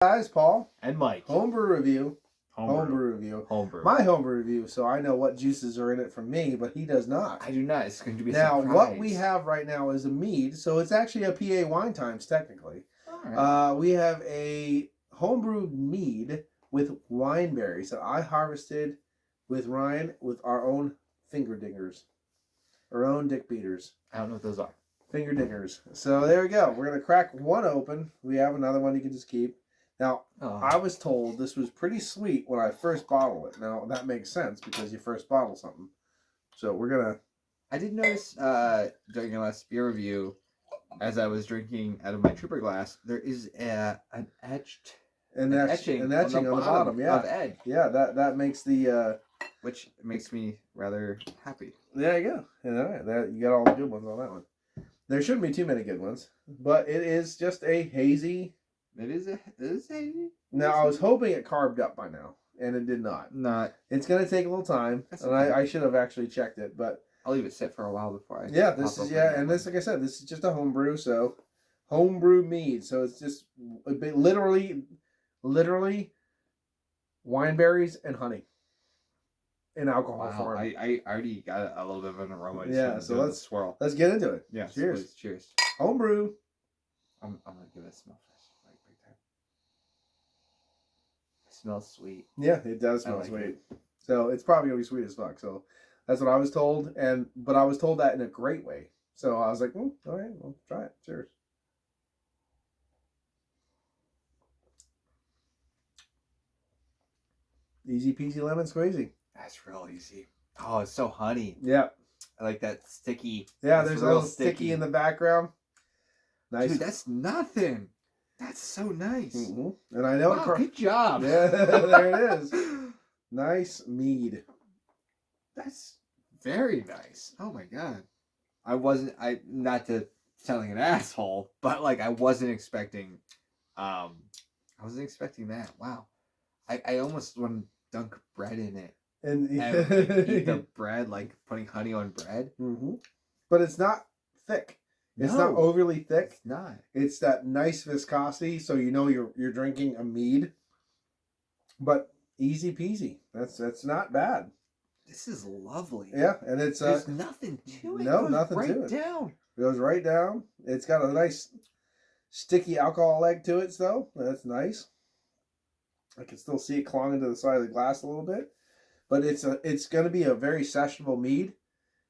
Guys, Paul. And Mike. Homebrew review. Homebrew review. Homebrew. My homebrew review, so I know what juices are in it from me, but he does not. I do not. It's going to be a now, surprise. What we have right now is a mead, so it's actually a PA Wine Times, technically. All right. We have a homebrewed mead with wineberries that I harvested with Ryan with our own finger dingers. Our own dick beaters. I don't know what those are. Finger dingers. So there we go. We're going to crack one open. We have another one you can just keep. Now, I was told this was pretty sweet when I first bottled it. Now, that makes sense because you first bottle something. So we're going to... I did notice during your last beer review, as I was drinking out of my trooper glass, there is an etching on the bottom of Ed. Yeah, that makes the... which makes me rather happy. There you go. You got all the good ones on that one. There shouldn't be too many good ones, but it is just a hazy... It is hazy. Now, I was hoping it carved up by now, and it did not. It's going to take a little time, and okay. I should have actually checked it, but... I'll leave it sit for a while before I... Yeah, this, like I said, this is just a homebrew, so... Homebrew mead, so it's just literally wineberries and honey. In alcohol form. I already got a little bit of an aroma. Yeah, so let's swirl. Let's get into it. Yeah, cheers. Please, cheers. Homebrew. I'm gonna give it a smell first. Like big time. It smells sweet. Yeah, it does smell sweet. So it's probably gonna be sweet as fuck. So that's what I was told, but I was told that in a great way. So I was like, all right, well, try it. Cheers. Easy peasy lemon squeezy. That's real easy. Oh, it's so honey. Yeah. I like that sticky. Yeah, there's a little sticky in the background. Nice. Dude, that's nothing. That's so nice. Mm-hmm. And I know good job. Yeah, there it is. Nice mead. That's very nice. Oh my god. Not to sound like an asshole, but like I wasn't expecting that. Wow. I almost want to dunk bread in it. And eat the bread, like putting honey on bread. Mm-hmm. But it's not thick. It's not overly thick. It's not. It's that nice viscosity, so you know you're drinking a mead. But easy peasy. That's not bad. This is lovely. Yeah, and it's there's nothing to it. No, nothing right to it. Down. It goes right down. It's got a nice sticky alcohol leg to it, though. That's nice. I can still see it clawing to the side of the glass a little bit. But it's going to be a very sessionable mead,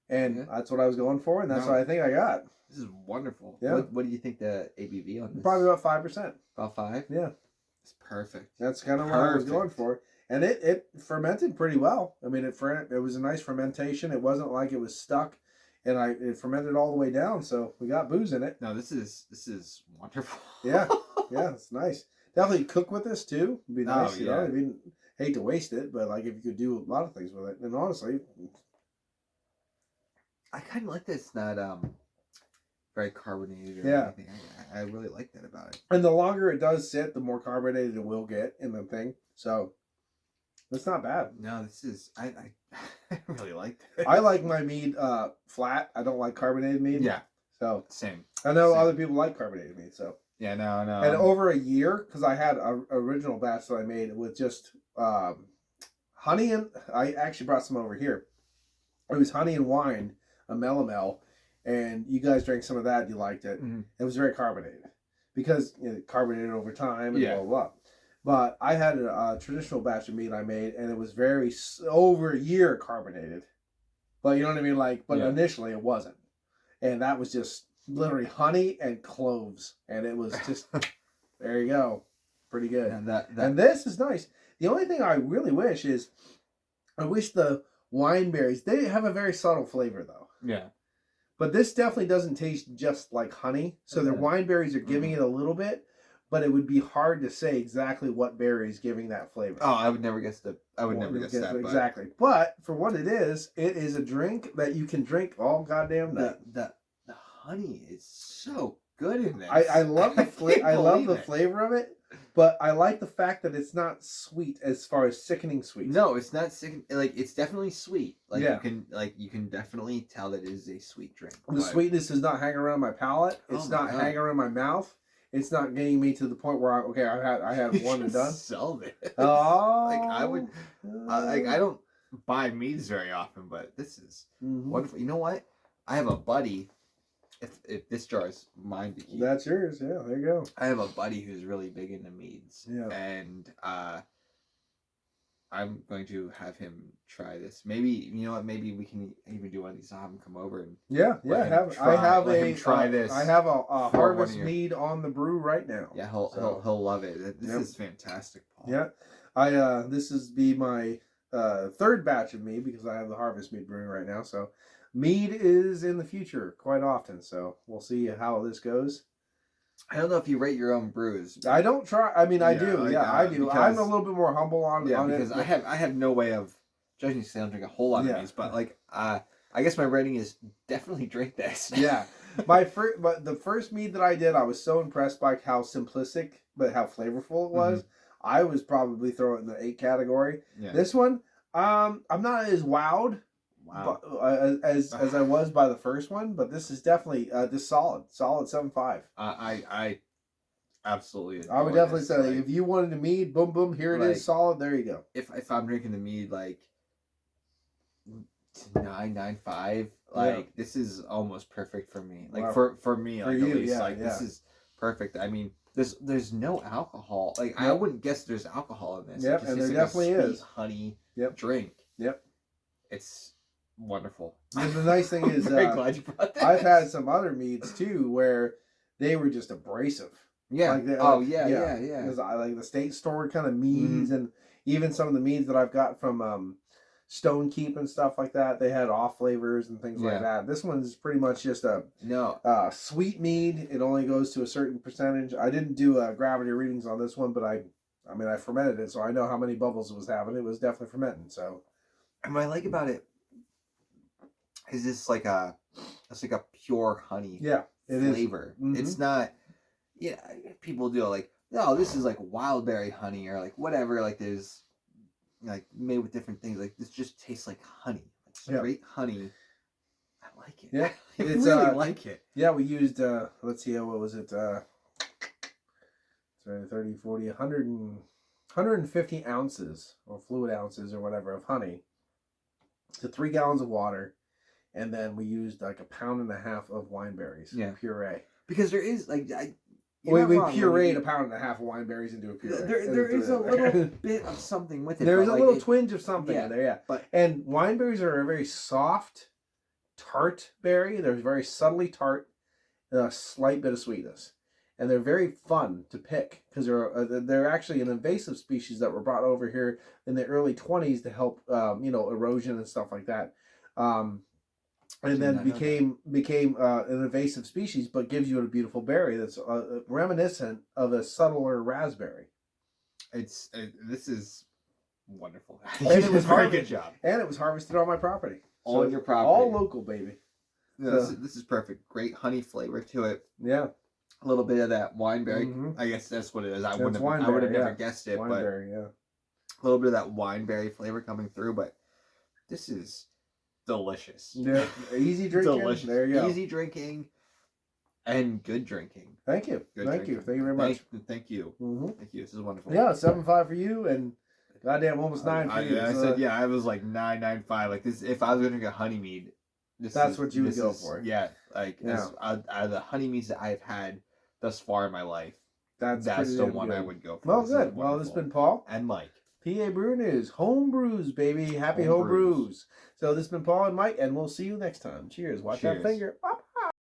and that's what I was going for, and that's what I think I got. This is wonderful. Yeah. What do you think the ABV on this? Probably about 5%. About 5? Yeah. It's perfect. That's kind of what I was going for. And it fermented pretty well. I mean, it was a nice fermentation. It wasn't like it was stuck, and it fermented all the way down, so we got booze in it. No, this is wonderful. Yeah, it's nice. Definitely cook with this, too. It'd be nice, you know? I mean, hate to waste it, but like if you could do a lot of things with it. And honestly, I kind of like that it's not very carbonated or anything. I really like that about it. And the longer it does sit, the more carbonated it will get in the thing. So it's not bad. No, this is I really like this. I like my mead flat. I don't like carbonated mead. Yeah. So same. I know other people like carbonated mead. So yeah, no. And over a year, because I had an original batch that I made with just honey, and I actually brought some over here. It was honey and wine, a melomel, and you guys drank some of that. You liked it. Mm-hmm. It was very carbonated because it carbonated over time and blah, blah, blah. But I had a traditional batch of mead I made, and it was very over a year carbonated. But you know what I mean? But initially it wasn't. And that was just literally honey and cloves. And it was just, there you go. Pretty good. And this is nice. The only thing I really wish is, I wish the wineberries, they have a very subtle flavor though. Yeah. But this definitely doesn't taste just like honey. So the wineberries are giving it a little bit, but it would be hard to say exactly what berry is giving that flavor. Oh, I would never guess that. Exactly. But for what it is a drink that you can drink all goddamn night. The honey is so good in this. I love the flavor of it, but I like the fact that it's not sweet as far as sickening sweet. No, it's not sickening. Like it's definitely sweet. You can definitely tell that it is a sweet drink. The sweetness does not hang around my palate. It's not hanging around my mouth. it's not getting me to the point where I had one and done. Sell it. Oh, like I would, I don't buy meads very often, but this is wonderful. You know what? I have a buddy. If this jar is mine to keep, that's yours. Yeah, there you go. I have a buddy who's really big into meads. Yeah, and I'm going to have him try this. Maybe you know what? Maybe we can even do one of these. I'll have him come over and I have try this. I have a harvest mead on the brew right now. Yeah, he'll love it. This is fantastic, Paul. Yeah, this is my third batch of mead because I have the harvest mead brewing right now. So mead is in the future quite often. So we'll see how this goes. I don't know if you rate your own brews. I don't try. I mean, I do. I do. I'm a little bit more humble on because it. I have no way of judging because I don't drink a whole lot of these. But like, I guess my rating is definitely drink this. Yeah, but the first mead that I did, I was so impressed by how simplistic but how flavorful it was. I was probably throwing it in the 8 category. Yeah. This one, I'm not as wowed. Wow. As I was by the first one, but this is definitely this solid 7.5. I absolutely. I would definitely say if you wanted a mead, boom boom, here it is, solid. There you go. If I'm drinking the mead like 9.95, like this is almost perfect for me. Like for me, like at least, this is perfect. I mean, there's no alcohol. Like I wouldn't guess there's alcohol in this. Yep, and there definitely is honey drink. Yep, it's wonderful. And the nice thing is, very glad you brought this. I've had some other meads too where they were just abrasive. Yeah. Yeah. Because I like the State Store kind of meads, and even some of the meads that I've got from Stone Keep and stuff like that. They had off flavors and things like that. This one's pretty much just a sweet mead. It only goes to a certain percentage. I didn't do gravity readings on this one, but I fermented it, so I know how many bubbles it was having. It was definitely fermenting. So, and what I like about it is this like a pure honey flavor. It's not people do like, no, this is like wildberry honey or like whatever, like there's like made with different things. Like this just tastes like honey. Like straight honey. I like it. Yeah. I really like it. Yeah, we used let's see, what was it? 30, 40, 150 ounces or fluid ounces or whatever of honey to 3 gallons of water. And then we used like 1.5 pounds of wineberries puree. Because there is like we pureed 1.5 pounds of wineberries into a puree. There is a little bit of something with it. There's a little twinge of something in there, But and wineberries are a very soft, tart berry. They're very subtly tart, a slight bit of sweetness, and they're very fun to pick because they're actually an invasive species that were brought over here in the early 20s to help erosion and stuff like that. And then became an invasive species, but gives you a beautiful berry that's reminiscent of a subtler raspberry. This is wonderful. And it was good job. And it was harvested on my property. On your property. All local, baby. Yeah, this is perfect. Great honey flavor to it. Yeah. A little bit of that wineberry. I guess that's what it is. I would have never guessed it. Wineberry, but a little bit of that wineberry flavor coming through, but this is delicious. Yeah, easy drinking. Delicious. There you go. Easy drinking and good drinking. Thank you. Thank you very much. Thank you. Thank you. This is wonderful. Yeah, 7.5 for you and goddamn almost 9 for you. I was like 9.95. Like this, if I was gonna drink a honey mead, that's what you would go for. Yeah, like out of the honey meads that I've had thus far in my life, that's the one I would go for. Well, good. Well, this has been Paul and Mike. PABrewNews, home brews, baby. Happy home brews. So this has been Paul and Mike, and we'll see you next time. Cheers. Watch that finger. Bye.